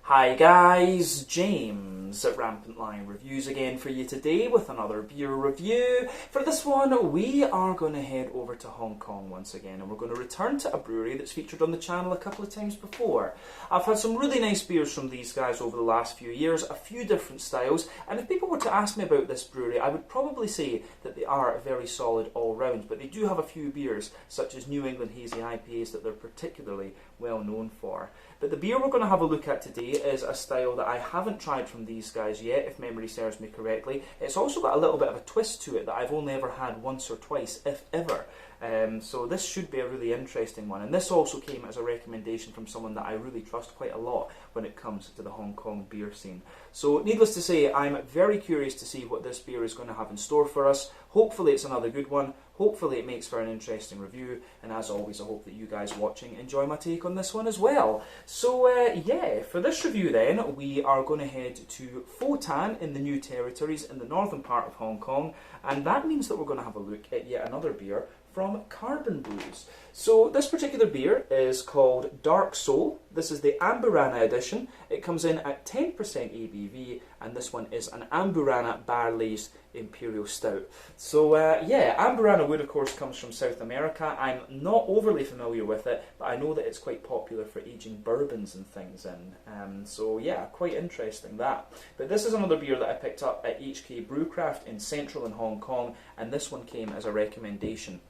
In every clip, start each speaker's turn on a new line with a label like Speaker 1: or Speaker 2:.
Speaker 1: Hi guys, James at Rampant Lion Reviews again for you today with another beer review. For this one we are going to head over to Hong Kong once again, and we're going to return to a brewery that's featured on the channel a couple of times before. I've had some really nice beers from these guys over the last few years, a few different styles, and if people were to ask me about this brewery I would probably say that they are very solid all round, but they do have a few beers such as New England Hazy IPAs that they're particularly well known for. But the beer we're going to have a look at today is a style that I haven't tried from these guys yet, if memory serves me correctly. It's also got a little bit of a twist to it that I've only ever had once or twice, if ever. So this should be a really interesting one. And this also came as a recommendation from someone that I really trust quite a lot when it comes to the Hong Kong beer scene. So needless to say, I'm very curious to see what this beer is going to have in store for us. Hopefully it's another good one. Hopefully it makes for an interesting review, and as always I hope that you guys watching enjoy my take on this one as well. So yeah, for this review then, we are going to head to Pho Tan in the New Territories in the northern part of Hong Kong, and that means that we're going to have a look at yet another beer from Carbon Brews. So this particular beer is called Dark Soul. This is the Amburana edition. It comes in at 10% ABV, and this one is an Amburana barrel-aged Imperial Stout. So yeah, Amburana wood of course comes from South America. I'm not overly familiar with it, but I know that it's quite popular for aging bourbons and things in. So yeah, quite interesting that. But this is another beer that I picked up at HK Brewcraft in Central in Hong Kong, and this one came as a recommendation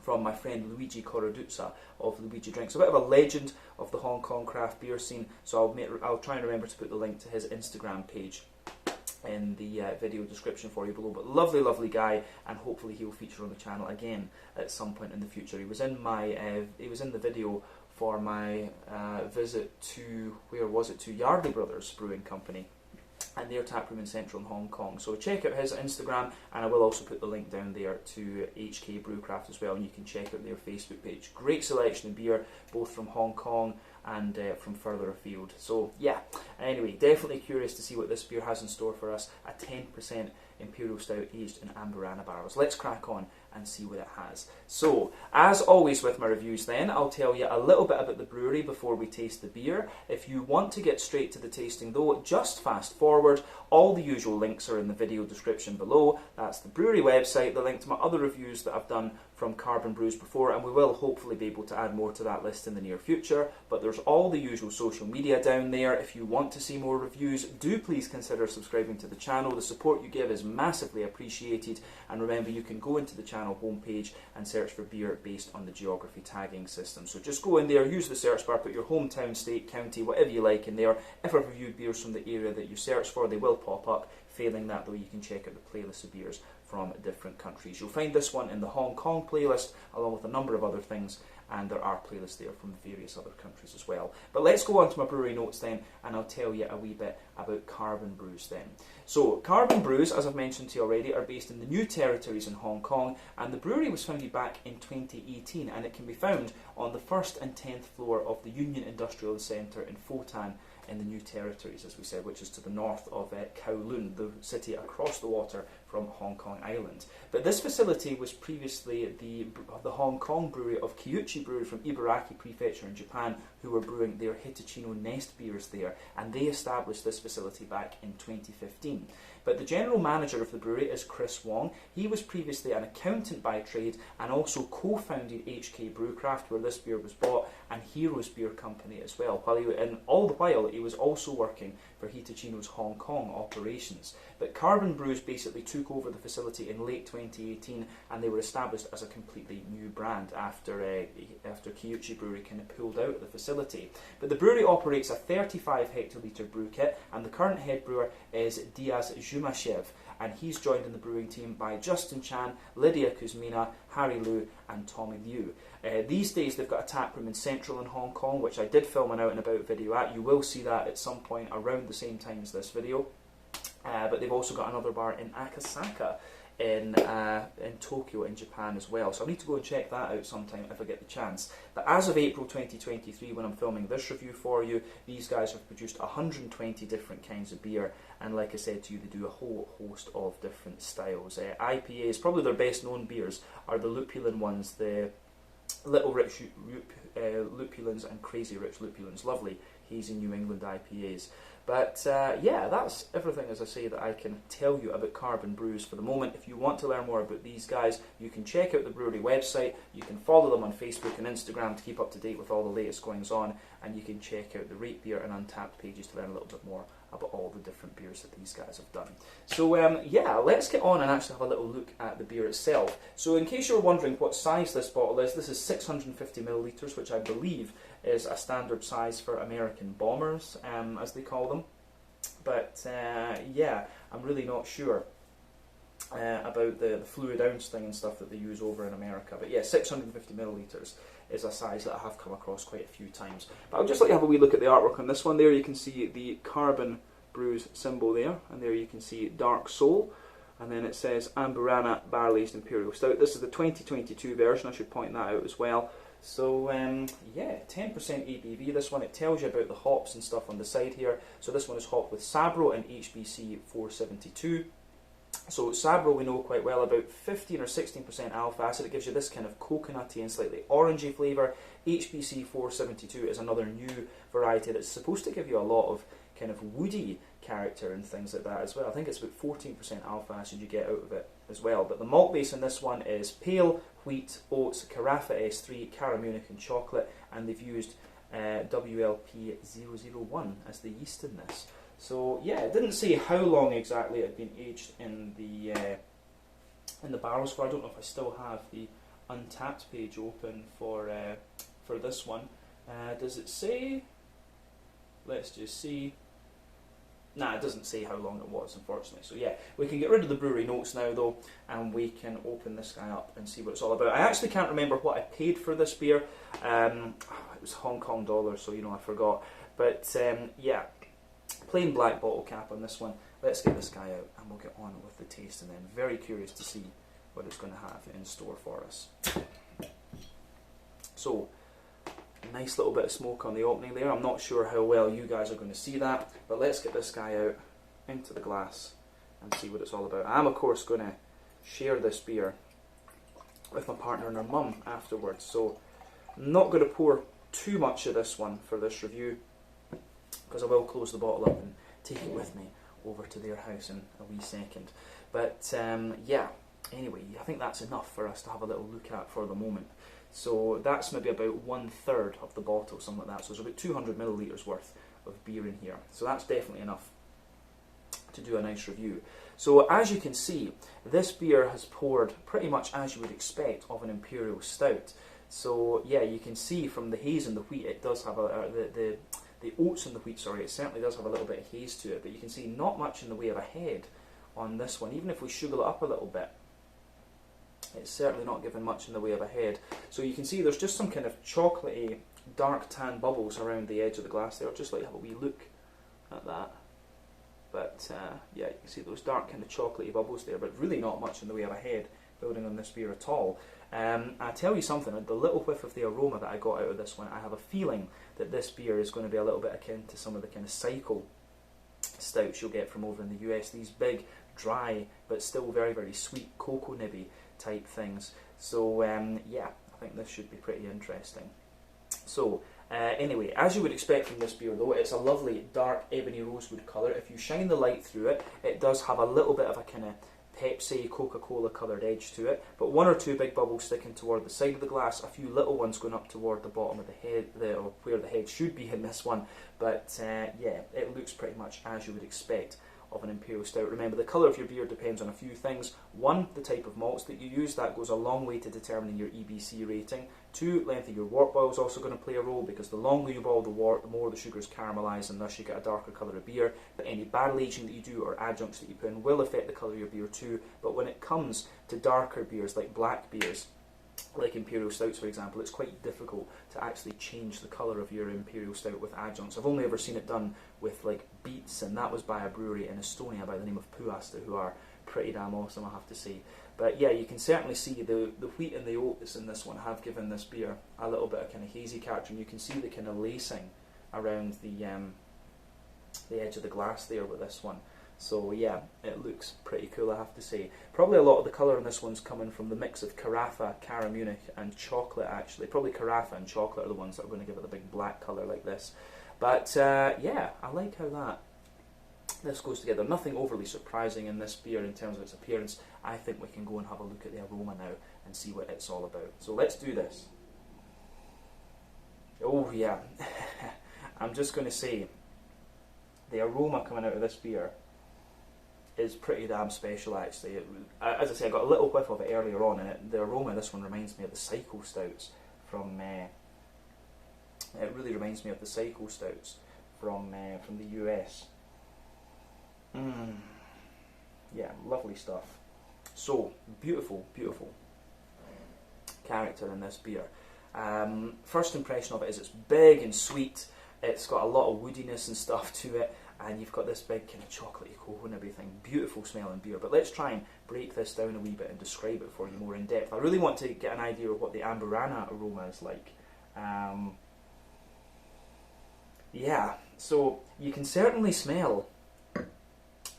Speaker 1: from my friend Luigi Corraduzza of Luigi Drinks, a bit of a legend of the Hong Kong craft beer scene, so I'll try and remember to put the link to his Instagram page in the video description for you below. But lovely guy, and hopefully he'll feature on the channel again at some point in the future. He was in the video for my visit to, where was it, to Yardley Brothers Brewing Company and their taproom in Central Hong Kong. So check out his Instagram, and I will also put the link down there to HK Brewcraft as well, and you can check out their Facebook page. Great selection of beer, both from Hong Kong and from further afield. So yeah, anyway, definitely curious to see what this beer has in store for us. A 10% Imperial Stout aged in Amburana barrels. Let's crack on and see what it has. So, as always with my reviews then, I'll tell you a little bit about the brewery before we taste the beer. If you want to get straight to the tasting though, just fast forward. All the usual links are in the video description below. That's the brewery website, the link to my other reviews that I've done from Carbon Brews before, and we will hopefully be able to add more to that list in the near future. But there's all the usual social media down there. If you want to see more reviews, do please consider subscribing to the channel. The support you give is massively appreciated, and remember you can go into the channel homepage and search for beer based on the geography tagging system. So just go in there, use the search bar, put your hometown, state, county, whatever you like in there. If I've reviewed beers from the area that you search for, they will pop up. Failing that though, you can check out the playlist of beers from different countries. You'll find this one in the Hong Kong playlist along with a number of other things, and there are playlists there from various other countries as well. But let's go on to my brewery notes then, and I'll tell you a wee bit about Carbon Brews then. So Carbon Brews, as I've mentioned to you already, are based in the New Territories in Hong Kong, and the brewery was founded back in 2018, and it can be found on the 1st and 10th floor of the Union Industrial Centre in Pho Tan in the New Territories, as we said, which is to the north of Kowloon, the city across the water from Hong Kong Island. But this facility was previously the Hong Kong brewery of Kiuchi Brewery from Ibaraki Prefecture in Japan, who were brewing their Hitachino Nest beers there, and they established this facility back in 2015. But the general manager of the brewery is Chris Wong. He was previously an accountant by trade and also co-founded HK Brewcraft, where this beer was bought, and Heroes Beer Company as well. And all the while he was also working for Hitachino's Hong Kong operations. But Carbon Brews basically took over the facility in late 2018, and they were established as a completely new brand after Kiuchi Brewery kind of pulled out of the facility. But the brewery operates a 35 hectolitre brew kit, and the current head brewer is Diaz Jumashev, and he's joined in the brewing team by Justin Chan, Lydia Kuzmina, Harry Liu and Tommy Liu. These days they've got a tap room in Central in Hong Kong, which I did film an out and about video at. You will see that at some point around the same time as this video. But they've also got another bar in Akasaka in Tokyo in Japan as well. So I need to go and check that out sometime if I get the chance. But as of April 2023, when I'm filming this review for you, these guys have produced 120 different kinds of beer, and like I said to you, they do a whole host of different styles. IPAs, probably their best known beers, are the lupulin ones, the Little Rich Lupulins and Crazy Rich Lupulins. Lovely hazy New England IPAs. But yeah, that's everything, as I say, that I can tell you about Carbon Brews for the moment. If you want to learn more about these guys, you can check out the brewery website, you can follow them on Facebook and Instagram to keep up to date with all the latest goings on, and you can check out the Rate Beer and Untappd pages to learn a little bit more about all the different beers that these guys have done. So yeah, let's get on and actually have a little look at the beer itself. So in case you're wondering what size this bottle is, this is 650 millilitres, which I believe is a standard size for American bombers, as they call them. But yeah, I'm really not sure about the fluid ounce thing and stuff that they use over in America. But yeah, 650 millilitres is a size that I have come across quite a few times. But I'd just like to have a wee look at the artwork on this one. There you can see the Carbon Brews symbol there, and there you can see Dark Soul, and then it says Amburana Barrel-Aged Imperial Stout. This is the 2022 version, I should point that out as well. So yeah, 10% ABV this one. It tells you about the hops and stuff on the side here. So this one is hopped with Sabro and HBC 472. So Sabro we know quite well, about 15 or 16% alpha acid. It gives you this kind of coconutty and slightly orangey flavour. HBC 472 is another new variety that's supposed to give you a lot of kind of woody character and things like that as well. I think it's about 14% alpha acid you get out of it as well. But the malt base in this one is pale, wheat, oats, Carafa S3, Caramunic and chocolate, and they've used WLP001 as the yeast in this. So yeah, it didn't say how long exactly it had been aged in the barrels for. I don't know if I still have the Untappd page open for this one. Does it say? Let's just see. Nah, it doesn't say how long it was, unfortunately. So yeah, we can get rid of the brewery notes now though, and we can open this guy up and see what it's all about. I actually can't remember what I paid for this beer. It was Hong Kong dollars, so you know I forgot. But yeah, plain black bottle cap on this one. Let's get this guy out and we'll get on with the taste, and then very curious to see what it's going to have in store for us. So, nice little bit of smoke on the opening there. I'm not sure how well you guys are going to see that, but let's get this guy out into the glass and see what it's all about. I'm of course going to share this beer with my partner and her mum afterwards, so I'm not going to pour too much of this one for this review, because I will close the bottle up and take it with me over to their house in a wee second. But yeah, anyway, I think that's enough for us to have a little look at for the moment. So that's maybe about 1/3 of the bottle, something like that. So there's about 200 millilitres worth of beer in here. So that's definitely enough to do a nice review. So as you can see, this beer has poured pretty much as you would expect of an Imperial Stout. So yeah, you can see from the haze and the wheat, it does have the oats and the wheat, sorry, it certainly does have a little bit of haze to it, but you can see not much in the way of a head on this one. Even if we sugar it up a little bit, it's certainly not giving much in the way of a head. So you can see there's just some kind of chocolatey, dark tan bubbles around the edge of the glass there. I'd just like to have a wee look at that. But yeah, you can see those dark kind of chocolatey bubbles there, but really not much in the way of a head building on this beer at all. I tell you something, the little whiff of the aroma that I got out of this one, I have a feeling that this beer is going to be a little bit akin to some of the kind of cycle stouts you'll get from over in the US. These big, dry, but still very, very sweet cocoa nibby type things. So yeah, I think this should be pretty interesting. So anyway, as you would expect from this beer though, it's a lovely dark ebony rosewood colour. If you shine the light through it, it does have a little bit of a kind of Pepsi, Coca-Cola coloured edge to it, but one or two big bubbles sticking toward the side of the glass, a few little ones going up toward the bottom of the head, or where the head should be in this one. But yeah, it looks pretty much as you would expect of an Imperial Stout. Remember, the colour of your beer depends on a few things. One, the type of malts that you use, that goes a long way to determining your EBC rating. Two, length of your wort boil is also going to play a role, because the longer you boil the wort, the more the sugars caramelise, and thus you get a darker colour of beer. But any barrel aging that you do or adjuncts that you put in will affect the colour of your beer too. But when it comes to darker beers, like black beers, like Imperial Stouts for example, it's quite difficult to actually change the colour of your Imperial Stout with adjuncts. I've only ever seen it done with like beets, and that was by a brewery in Estonia by the name of Puhasta, who are pretty damn awesome, I have to say. But yeah, you can certainly see the wheat and the oats in this one have given this beer a little bit of kind of hazy character, and you can see the kind of lacing around the edge of the glass there with this one. So yeah, it looks pretty cool, I have to say. Probably a lot of the colour in this one's coming from the mix of Carafa, Caramunic and chocolate actually. Probably Carafa and chocolate are the ones that are going to give it the big black colour like this. But yeah, I like how this goes together. Nothing overly surprising in this beer in terms of its appearance. I think we can go and have a look at the aroma now and see what it's all about. So let's do this. Oh yeah, I'm just going to say, the aroma coming out of this beer is pretty damn special actually. As I say, I got a little whiff of it earlier on, and the aroma of this one reminds me of the Cycle Stouts from... it really reminds me of the Cycle Stouts from the US. Yeah, lovely stuff. So, beautiful, beautiful character in this beer. First impression of it is it's big and sweet. It's got a lot of woodiness and stuff to it, and you've got this big kind of chocolatey cocoa and everything. Beautiful smelling beer. But let's try and break this down a wee bit and describe it for you more in depth. I really want to get an idea of what the Amburana aroma is like. Yeah, so you can certainly smell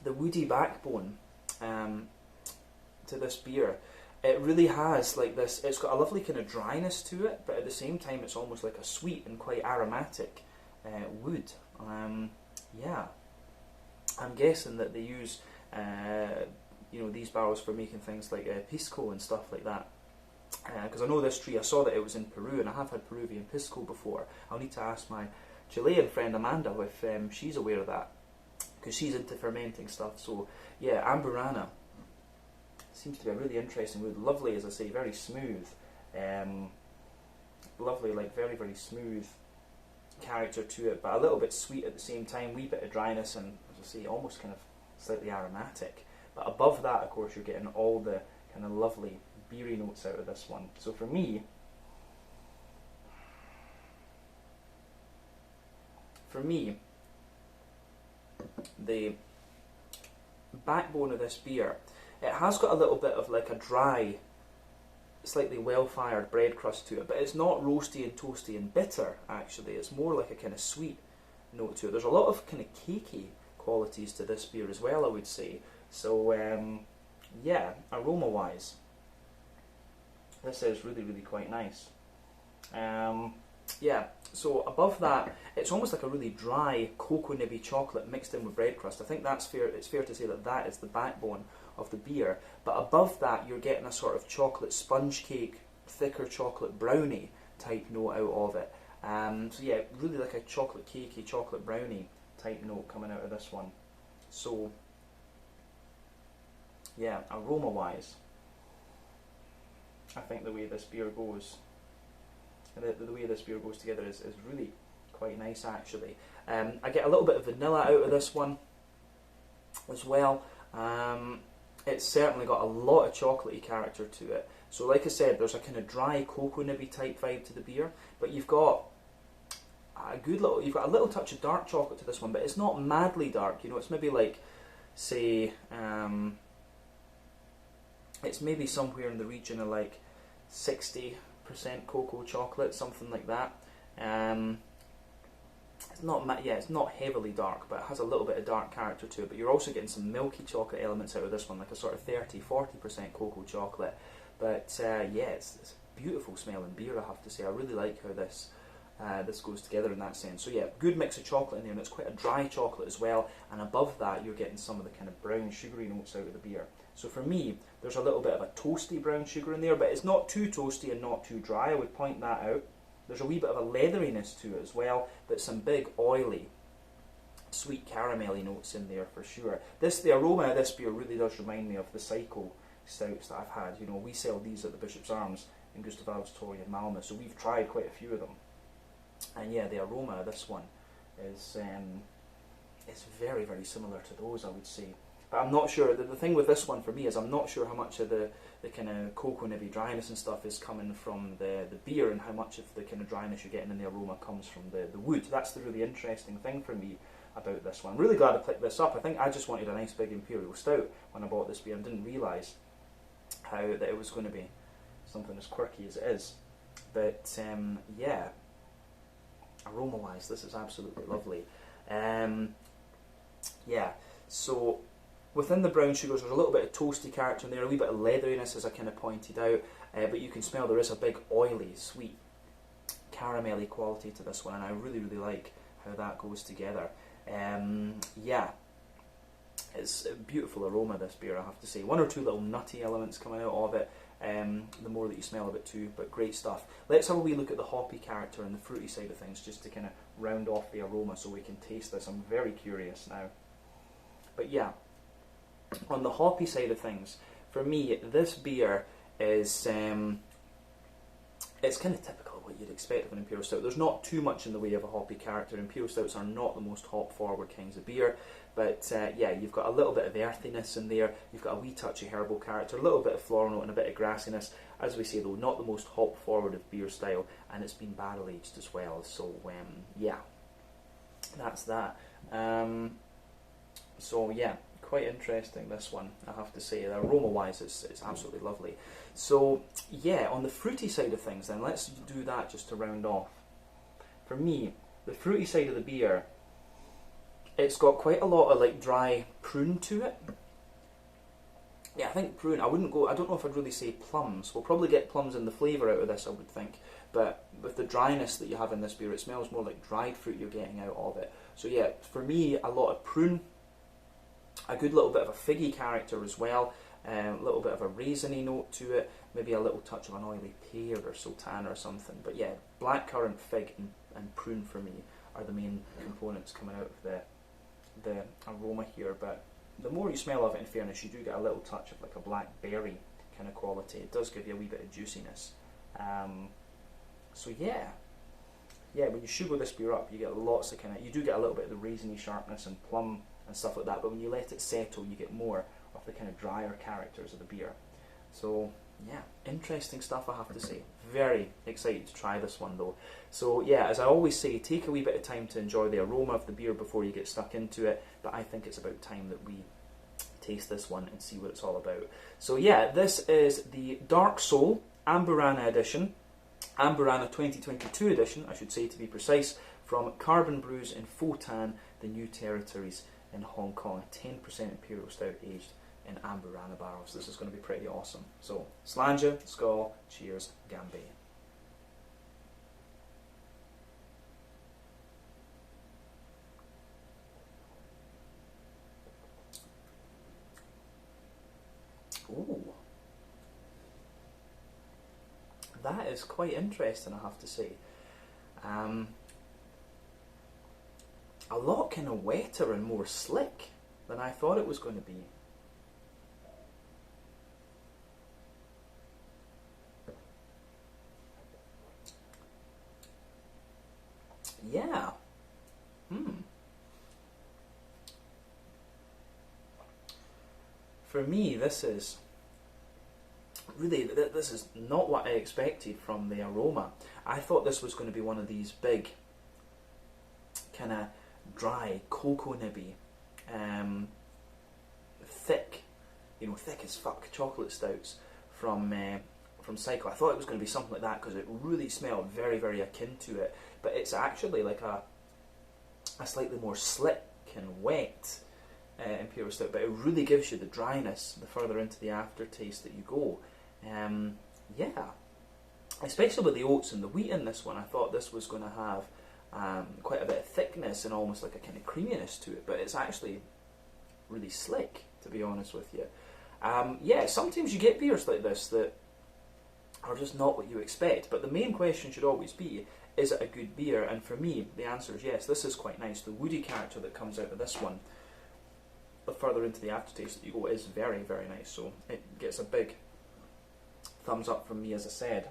Speaker 1: the woody backbone to this beer. It really has like this, it's got a lovely kind of dryness to it, but at the same time it's almost like a sweet and quite aromatic wood. Yeah, I'm guessing that they use these barrels for making things like pisco and stuff like that. Because I know this tree, I saw that it was in Peru, and I have had Peruvian pisco before. I'll need to ask my Chilean friend Amanda if she's aware of that, because she's into fermenting stuff. So yeah, Amburana seems to be a really interesting wood. Lovely, as I say, very smooth. Lovely, like very, very smooth character to it, but a little bit sweet at the same time, wee bit of dryness, and as I say, almost kind of slightly aromatic. But above that, of course, you're getting all the kind of lovely beery notes out of this one. So for me, the backbone of this beer, it has got a little bit of like a dry, slightly well-fired bread crust to it, but it's not roasty and toasty and bitter, actually. It's more like a kind of sweet note to it. There's a lot of kind of cakey qualities to this beer as well, I would say. So, yeah, aroma-wise, this is really, really quite nice. Yeah, so above that, it's almost like a really dry cocoa nibby chocolate mixed in with bread crust. I think that's fair. It's fair to say that that is the backbone of the beer. But above that, you're getting a sort of chocolate sponge cake, thicker chocolate brownie type note out of it. So yeah, really like a chocolate cakey, chocolate brownie type note coming out of this one. So yeah, aroma-wise, I think the way this beer goes, the way this beer goes together is really quite nice, actually. I get a little bit of vanilla out of this one as well. It's certainly got a lot of chocolatey character to it. So like I said, there's a kind of dry cocoa nibby type vibe to the beer, but you've got a little touch of dark chocolate to this one, but it's not madly dark. You know, it's maybe like, say, it's maybe somewhere in the region of like 60% cocoa chocolate, something like that. It's not heavily dark, but it has a little bit of dark character to it. But you're also getting some milky chocolate elements out of this one, like a sort of 30-40% cocoa chocolate. But yeah, it's a beautiful smelling beer, I have to say. I really like how this goes together in that sense. So yeah, good mix of chocolate in there, and it's quite a dry chocolate as well. And above that, you're getting some of the kind of brown sugary notes out of the beer. So for me, there's a little bit of a toasty brown sugar in there, but it's not too toasty and not too dry. I would point that out. There's a wee bit of a leatheriness to it as well, but some big oily, sweet caramelly notes in there for sure. The aroma of this beer really does remind me of the Cycle Stouts that I've had. You know, we sell these at the Bishop's Arms in Gustav Adolfs Torg in Malmö, so we've tried quite a few of them. And yeah, the aroma of this one is very, very similar to those, I would say. But I'm not sure, the thing with this one for me is I'm not sure how much of the kind of cocoa nibby dryness and stuff is coming from the beer, and how much of the kind of dryness you're getting in the aroma comes from the wood. That's the really interesting thing for me about this one. I'm really glad I picked this up. I think I just wanted a nice big Imperial Stout when I bought this beer and didn't realise that it was going to be something as quirky as it is. But yeah, aroma-wise, this is absolutely lovely. Yeah, so within the brown sugars, there's a little bit of toasty character in there, a wee bit of leatheriness, as I kind of pointed out, but you can smell there is a big oily, sweet, caramelly quality to this one, and I really, really like how that goes together. Yeah, it's a beautiful aroma, this beer, I have to say. One or two little nutty elements coming out of it, the more that you smell of it too, but great stuff. Let's have a wee look at the hoppy character and the fruity side of things, just to kind of round off the aroma so we can taste this. I'm very curious now. But yeah, on the hoppy side of things, for me, this beer is it's kind of typical of what you'd expect of an Imperial Stout. There's not too much in the way of a hoppy character. Imperial Stouts are not the most hop-forward kinds of beer, but yeah, you've got a little bit of earthiness in there, you've got a wee touch of herbal character, a little bit of floral note and a bit of grassiness. As we say though, not the most hop-forward of beer style, and it's been barrel-aged as well, so yeah, that's that. So yeah, quite interesting, this one, I have to say. Aroma-wise, it's absolutely lovely. So yeah, on the fruity side of things then, let's do that just to round off. For me, the fruity side of the beer, it's got quite a lot of like dry prune to it. Yeah, I think prune. I don't know if I'd really say plums. We'll probably get plums in the flavour out of this, I would think. But with the dryness that you have in this beer, it smells more like dried fruit you're getting out of it. So yeah, for me, a lot of prune, a good little bit of a figgy character as well, a little bit of a raisiny note to it, maybe a little touch of an oily pear or sultana or something. But yeah, blackcurrant, fig and prune for me are the main components coming out of the aroma here. But the more you smell of it, in fairness, you do get a little touch of like a blackberry kind of quality. It does give you a wee bit of juiciness. So yeah, when you sugar this beer up, you get lots of you do get a little bit of the raisiny sharpness and plum and stuff like that, but when you let it settle, you get more of the kind of drier characters of the beer. So yeah, interesting stuff, I have to say. Very excited to try this one though. So yeah, as I always say, take a wee bit of time to enjoy the aroma of the beer before you get stuck into it, but I think it's about time that we taste this one and see what it's all about. So yeah, this is the Dark Soul Amburana edition, Amburana 2022 edition, I should say to be precise, from Carbon Brews in Photan, the New Territories in Hong Kong. 10% Imperial Stout aged in Amburana barrels. This is going to be pretty awesome. So, Slàinte, Skål, cheers, Gambé. Ooh. That is quite interesting, I have to say. A lot kind of wetter and more slick than I thought it was going to be. Yeah. For me, this is not what I expected from the aroma. I thought this was going to be one of these big, kind of dry, cocoa nibby, thick, thick as fuck chocolate stouts from Cycle. I thought it was going to be something like that because it really smelled very, very akin to it. But it's actually like a slightly more slick and wet Imperial Stout. But it really gives you the dryness the further into the aftertaste that you go. Yeah, especially with the oats and the wheat in this one. I thought this was going to have quite a bit of thickness and almost like a kind of creaminess to it, but it's actually really slick, to be honest with you. Yeah, sometimes you get beers like this that are just not what you expect, but the main question should always be, is it a good beer? And for me, the answer is yes, this is quite nice. The woody character that comes out of this one, the further into the aftertaste that you go, is very, very nice, so it gets a big thumbs up from me, as I said.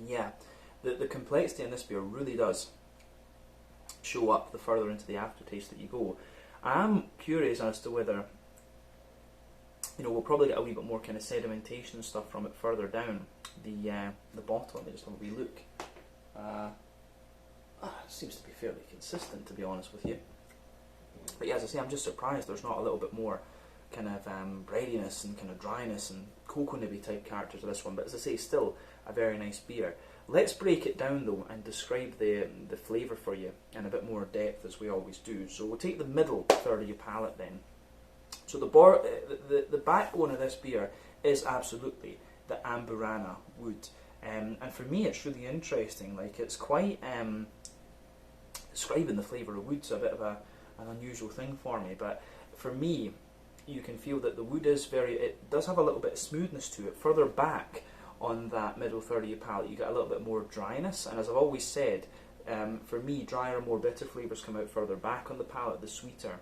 Speaker 1: Yeah, the complexity in this beer really does show up the further into the aftertaste that you go. I'm curious as to whether, we'll probably get a wee bit more kind of sedimentation and stuff from it further down the bottle. Let me just have a wee look. It seems to be fairly consistent, to be honest with you. But yeah, as I say, I'm just surprised there's not a little bit more kind of breadiness and kind of dryness and cocoa nibby type characters of this one. But as I say, still a very nice beer. Let's break it down though and describe the flavour for you in a bit more depth, as we always do. So we'll take the middle third of your palate then. So the backbone of this beer is absolutely the Amburana wood. And for me, it's really interesting. Like, it's quite describing the flavour of wood's a bit of an unusual thing for me. But for me, you can feel that the wood is it does have a little bit of smoothness to it. Further back on that middle third of your palate, you get a little bit more dryness. And as I've always said, for me, drier, more bitter flavours come out further back on the palate. The sweeter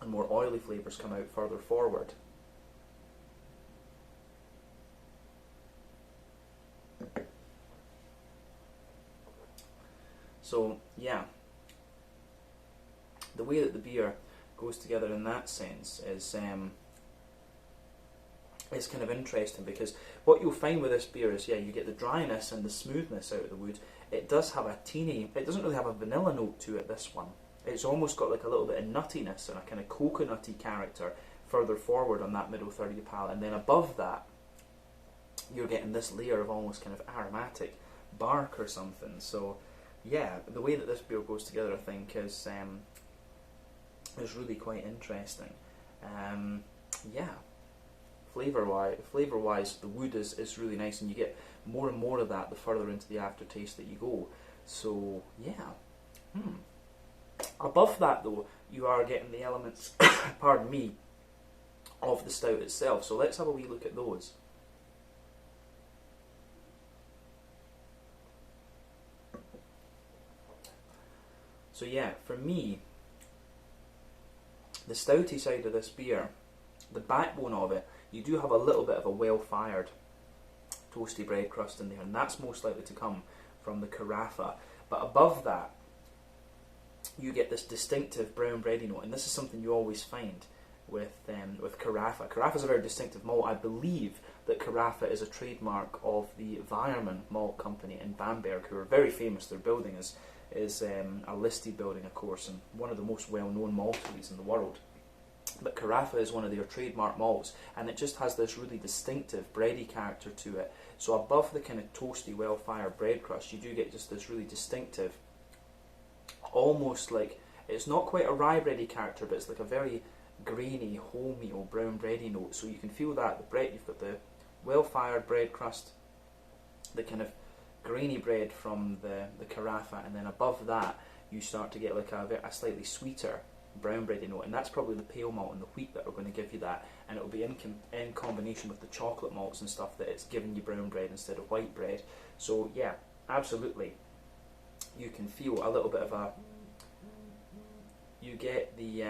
Speaker 1: and more oily flavours come out further forward. So yeah, the way that the beer goes together in that sense is kind of interesting, because what you'll find with this beer is, yeah, you get the dryness and the smoothness out of the wood. It does have it doesn't really have a vanilla note to it, this one. It's almost got like a little bit of nuttiness and a kind of coconutty character further forward on that middle third of your palate, and then above that you're getting this layer of almost kind of aromatic bark or something. So yeah, the way that this beer goes together, I think, is really quite interesting. Yeah, flavour wise, the wood is really nice, and you get more and more of that the further into the aftertaste that you go. So yeah. Above that though, you are getting the elements, pardon me, of the stout itself. So let's have a wee look at those. So yeah, for me, the stouty side of this beer, the backbone of it, you do have a little bit of a well-fired toasty bread crust in there, and that's most likely to come from the carafa. But above that, you get this distinctive brown bready note, and this is something you always find with carafa. Carafa is a very distinctive malt. I believe that carafa is a trademark of the Weyermann Malt Company in Bamberg, who are very famous. Their building is a listed building, of course, and one of the most well-known malteries in the world. But carafa is one of their trademark malts, and it just has this really distinctive bready character to it. So above the kind of toasty, well-fired bread crust, you do get just this really distinctive, almost like, it's not quite a rye bready character, but it's like a very grainy, wholemeal, brown bready note. So you can feel that the bread, you've got the well-fired bread crust, the kind of grainy bread from the carafa, and then above that you start to get like a slightly sweeter brown bready note, and that's probably the pale malt and the wheat that are going to give you that, and it will be in combination with the chocolate malts and stuff that it's giving you brown bread instead of white bread. So yeah, absolutely, you can feel a little bit of you get the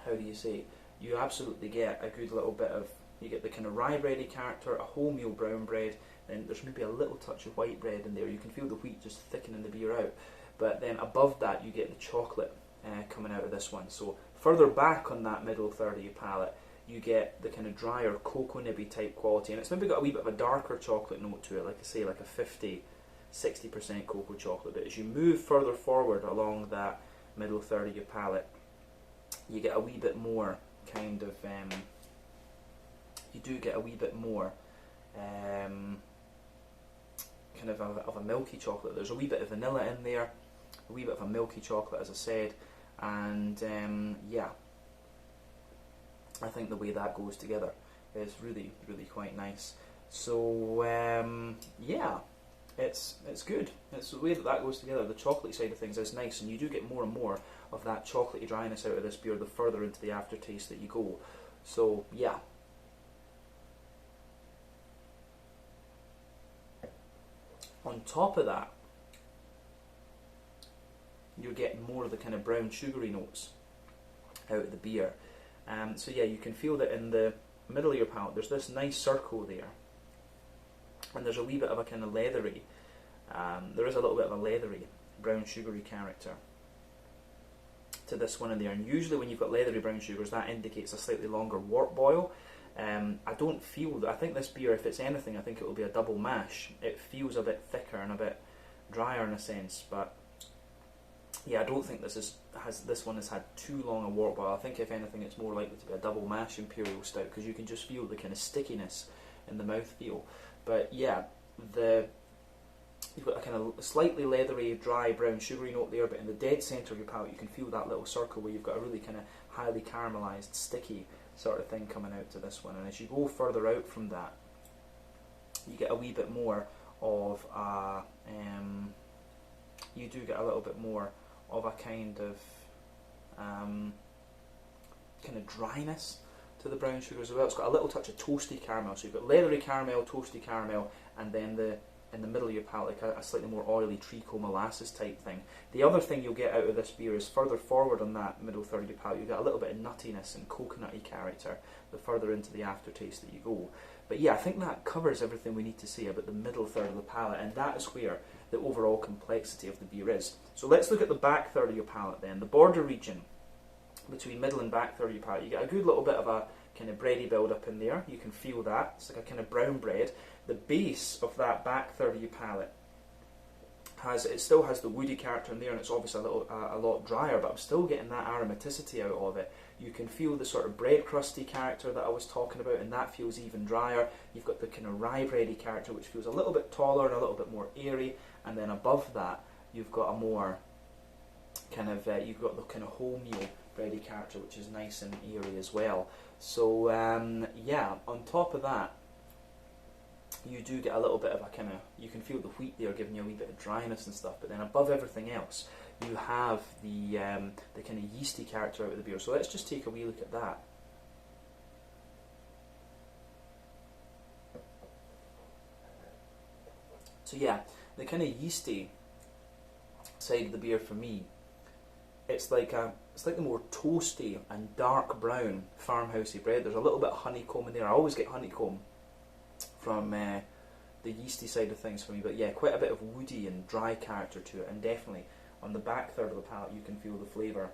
Speaker 1: how do you say, you absolutely get a good little bit of, you get the kind of rye bready character, a wholemeal brown bread, then there's maybe a little touch of white bread in there. You can feel the wheat just thickening the beer out. But then above that you get the chocolate coming out of this one. So further back on that middle third of your palate, you get the kind of drier cocoa nibby type quality, and it's maybe got a wee bit of a darker chocolate note to it, like I say, like a 50-60% cocoa chocolate. But as you move further forward along that middle third of your palate, you get a wee bit more kind of you do get a wee bit more kind of a milky chocolate. There's a wee bit of vanilla in there, a wee bit of a milky chocolate, as I said, and yeah, I think the way that goes together is really, really quite nice. So yeah, it's good. It's the way that goes together. The chocolate side of things is nice, and you do get more and more of that chocolatey dryness out of this beer the further into the aftertaste that you go. So yeah. On top of that, you're getting more of the kind of brown sugary notes out of the beer. So yeah, you can feel that in the middle of your palate there's this nice circle there, and there's a wee bit of a kind of leathery, there is a little bit of a leathery brown sugary character to this one in there. And usually when you've got leathery brown sugars, that indicates a slightly longer wort boil. I don't feel that. I think this beer, if it's anything, I think it will be a double mash. It feels a bit thicker and a bit drier in a sense, but yeah, I don't think this one has had too long a wort boil. I think if anything, it's more likely to be a double mash Imperial Stout, because you can just feel the kind of stickiness in the mouthfeel. But yeah, you've got a kind of slightly leathery, dry, brown, sugary note there, but in the dead centre of your palate you can feel that little circle where you've got a really kind of highly caramelized, sticky sort of thing coming out to this one. And as you go further out from that, you get a wee bit more of a, you do get a little bit more of a kind of dryness to the brown sugar as well. It's got a little touch of toasty caramel, so you've got leathery caramel, toasty caramel, and then in the middle of your palate, like a slightly more oily treacle molasses type thing. The other thing you'll get out of this beer is further forward on that middle third of your palate, you get a little bit of nuttiness and coconutty character the further into the aftertaste that you go. But yeah, I think that covers everything we need to say about the middle third of the palate, and that is where the overall complexity of the beer is. So let's look at the back third of your palate then. The border region between middle and back third of your palate, you get a good little bit of a kind of bready build up in there. You can feel that. It's like a kind of brown bread. The base of that back third of your palate it still has the woody character in there, and it's obviously a lot drier, but I'm still getting that aromaticity out of it. You can feel the sort of bread crusty character that I was talking about, and that feels even drier. You've got the kind of rye bready character, which feels a little bit taller and a little bit more airy, and then above that you've got a more kind of you've got the kind of wholemeal bready character, which is nice and airy as well. So yeah, on top of that, you do get a little bit of a kind of, you can feel the wheat there giving you a wee bit of dryness and stuff, but then above everything else you have the kind of yeasty character out of the beer. So let's just take a wee look at that. So yeah, the kind of yeasty side of the beer for me, it's like the more toasty and dark brown farmhousey bread. There's a little bit of honeycomb in there. I always get honeycomb from the yeasty side of things for me, but yeah, quite a bit of woody and dry character to it, and definitely on the back third of the palate you can feel the flavour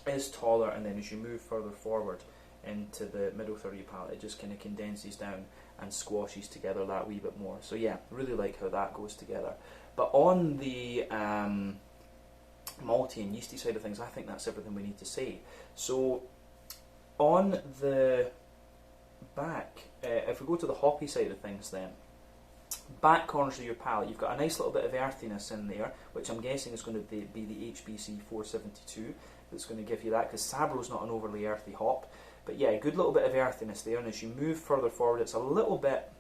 Speaker 1: is taller, and then as you move further forward into the middle third of your palate, it just kind of condenses down and squashes together that wee bit more. So yeah, really like how that goes together. But on the malty and yeasty side of things, I think that's everything we need to say. So on the back, if we go to the hoppy side of things then, back corners of your palate, you've got a nice little bit of earthiness in there, which I'm guessing is going to be the HBC 472 that's going to give you that, because Sabro's not an overly earthy hop. But yeah, a good little bit of earthiness there, and as you move further forward it's a little bit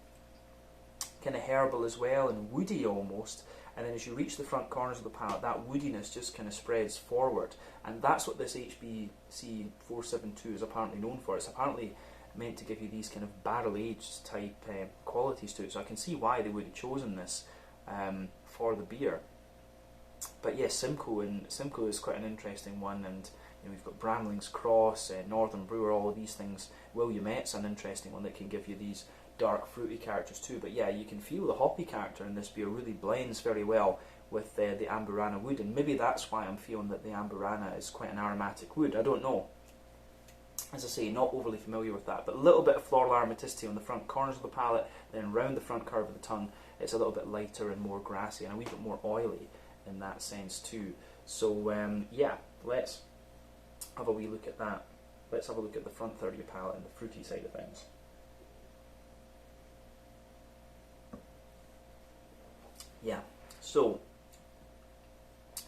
Speaker 1: kind of herbal as well, and woody almost, and then as you reach the front corners of the palate, that woodiness just kind of spreads forward, and that's what this HBC 472 is apparently known for. It's apparently meant to give you these kind of barrel-aged type qualities to it, so I can see why they would have chosen this for the beer. But yes, Simcoe is quite an interesting one, and you know, we've got Bramling's Cross, Northern Brewer, all of these things. Williamette's an interesting one that can give you these dark fruity characters too. But yeah, you can feel the hoppy character in this beer really blends very well with the Amburana wood, and maybe that's why I'm feeling that the Amburana is quite an aromatic wood. I don't know. As I say, not overly familiar with that, but a little bit of floral aromaticity on the front corners of the palate, then round the front curve of the tongue, it's a little bit lighter and more grassy and a wee bit more oily in that sense too. So yeah, let's have a wee look at that. Let's have a look at the front third of your palate and the fruity side of things. Yeah, so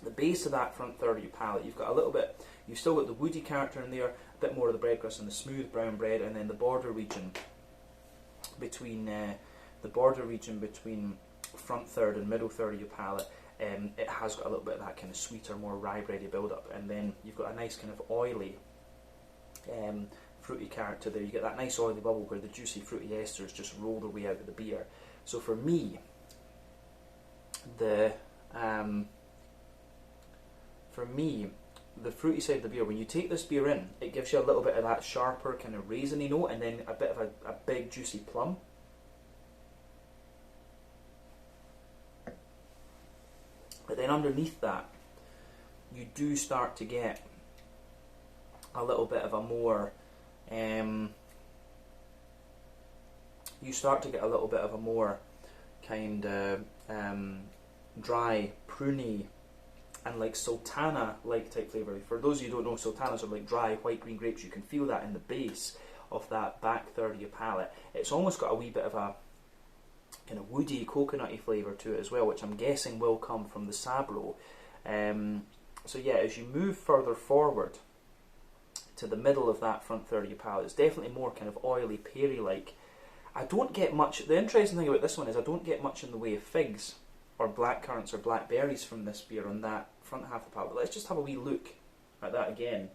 Speaker 1: the base of that front third of your palate, you've got a little bit, you've still got the woody character in there, a bit more of the bread crust and the smooth brown bread, and then the border region between front third and middle third of your palate, it has got a little bit of that kind of sweeter, more rye bready build up, and then you've got a nice kind of oily fruity character there. You get that nice oily bubble where the juicy fruity esters just roll their way out of the beer. So for me, the fruity side of the beer, when you take this beer in, it gives you a little bit of that sharper kind of raisiny note, and then a bit of a big juicy plum. But then underneath that, you do start to get a little bit of a more kind of dry, pruny, and like sultana-like type flavour. For those of you who don't know, sultanas are like dry white green grapes. You can feel that in the base of that back third of your palate. It's almost got a wee bit of a kind of woody, coconutty flavour to it as well, which I'm guessing will come from the Sabro. So yeah, as you move further forward to the middle of that front third of your palate. It's definitely more kind of oily, peary-like. I don't get much. The interesting thing about this one is I don't get much in the way of figs or blackcurrants or blackberries from this beer on that front half of the palate. But let's just have a wee look at that again.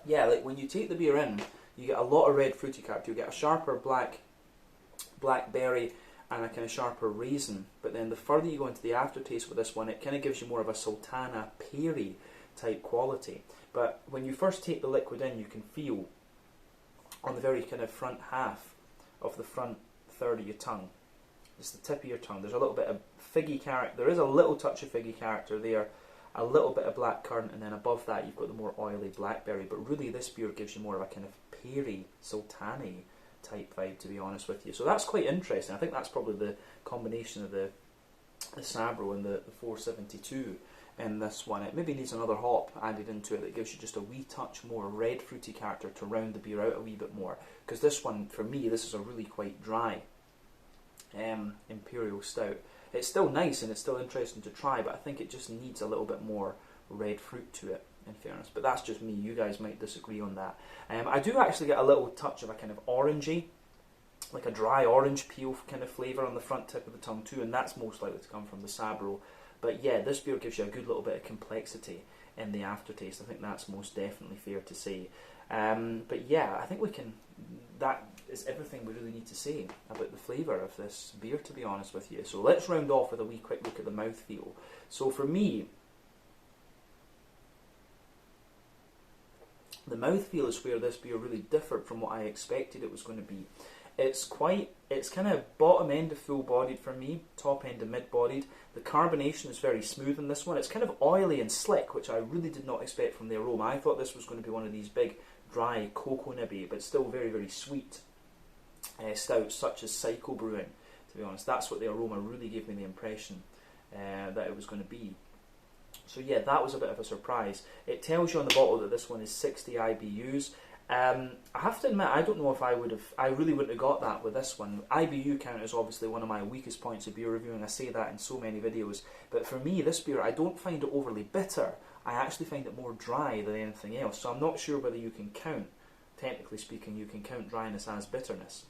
Speaker 1: Yeah, like when you take the beer in, you get a lot of red fruity character. You get a sharper blackberry and a kind of sharper raisin. But then the further you go into the aftertaste with this one, it kind of gives you more of a sultana, peary type quality. But when you first take the liquid in, you can feel on the very kind of front half of the front third of your tongue, it's the tip of your tongue, there's a little bit of figgy character. There is a little touch of figgy character there, a little bit of blackcurrant, and then above that you've got the more oily blackberry. But really this beer gives you more of a kind of peary, sultana type vibe, to be honest with you. So that's quite interesting. I think that's probably the combination of the Sabro and the 472 in this one. It maybe needs another hop added into it that gives you just a wee touch more red fruity character to round the beer out a wee bit more. Because this one, for me, this is a really quite dry Imperial Stout. It's still nice and it's still interesting to try, but I think it just needs a little bit more red fruit to it, in fairness. But that's just me. You guys might disagree on that. I do actually get a little touch of a kind of orangey, like a dry orange peel kind of flavour on the front tip of the tongue too, and that's most likely to come from the Sabro. But yeah, this beer gives you a good little bit of complexity in the aftertaste. I think that's most definitely fair to say. But yeah, I think we can. That is everything we really need to say about the flavour of this beer, to be honest with you. So let's round off with a wee quick look at the mouthfeel. So for me, the mouthfeel is where this beer really differed from what I expected it was going to be. It's kind of bottom end of full bodied for me, top end of mid bodied. The carbonation is very smooth in this one. It's kind of oily and slick, which I really did not expect from the aroma. I thought this was going to be one of these big, dry, cocoa nibby, but still very, very sweet stouts, such as Psycho Brewing, to be honest. That's what the aroma really gave me the impression that it was going to be. So yeah, that was a bit of a surprise. It tells you on the bottle that this one is 60 IBUs. I have to admit, I don't know if I really wouldn't have got that with this one. IBU count is obviously one of my weakest points of beer reviewing. I say that in so many videos. But for me, this beer, I don't find it overly bitter. I actually find it more dry than anything else. So I'm not sure whether you can count, technically speaking, you can count dryness as bitterness.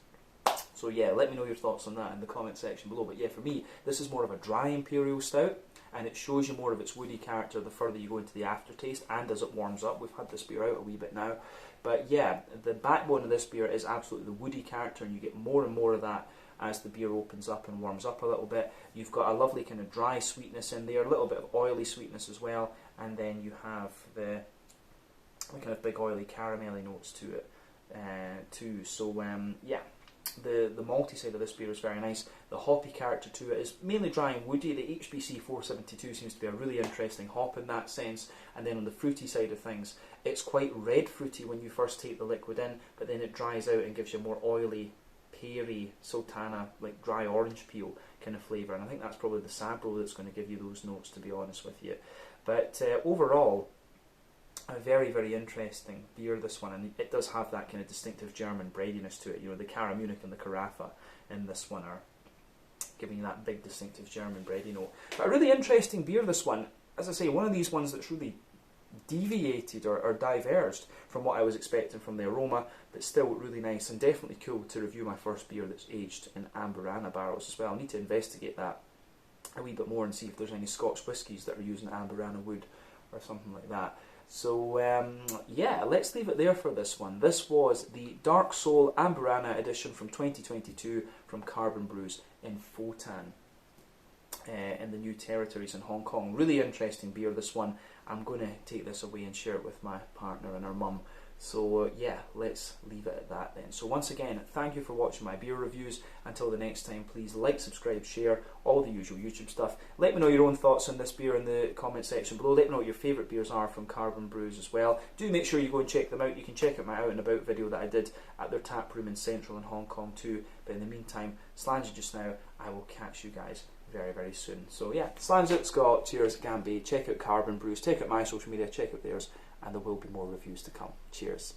Speaker 1: So yeah, let me know your thoughts on that in the comment section below. But yeah, for me, this is more of a dry Imperial Stout, and it shows you more of its woody character the further you go into the aftertaste and as it warms up. We've had this beer out a wee bit now. But yeah, the backbone of this beer is absolutely the woody character, and you get more and more of that as the beer opens up and warms up a little bit. You've got a lovely kind of dry sweetness in there, a little bit of oily sweetness as well, and then you have the kind of big oily caramelly notes to it too. So yeah, the malty side of this beer is very nice. The hoppy character to it is mainly dry and woody. The HBC 472 seems to be a really interesting hop in that sense. And then on the fruity side of things, it's quite red fruity when you first take the liquid in, but then it dries out and gives you a more oily, peary, sultana, like dry orange peel kind of flavour. And I think that's probably the Sabro that's going to give you those notes, to be honest with you. But overall, a very, very interesting beer, this one, and it does have that kind of distinctive German breadiness to it. You know, the Karamunich and the Carafa in this one are giving you that big distinctive German bready note. But a really interesting beer, this one. As I say, one of these ones that's really deviated or diverged from what I was expecting from the aroma, but still really nice and definitely cool to review my first beer that's aged in Amburana barrels as well. I need to investigate that a wee bit more and see if there's any Scotch whiskies that are using Amburana wood or something like that. So yeah, let's leave it there for this one. This was the Dark Soul Amburana edition from 2022 from Carbon Brews in Photan in the New Territories in Hong Kong. Really interesting beer, this one. I'm going to take this away and share it with my partner and her mum. So yeah, let's leave it at that then. So once again, thank you for watching my beer reviews. Until the next time, please like, subscribe, share, all the usual YouTube stuff. Let me know your own thoughts on this beer in the comment section below. Let me know what your favourite beers are from Carbon Brews as well. Do make sure you go and check them out. You can check out my out and about video that I did at their tap room in Central in Hong Kong too. But in the meantime, Slange just now. I will catch you guys very, very soon. So yeah, Slange out, Scott. Cheers, Gamby. Check out Carbon Brews. Check out my social media. Check out theirs. And there will be more reviews to come. Cheers.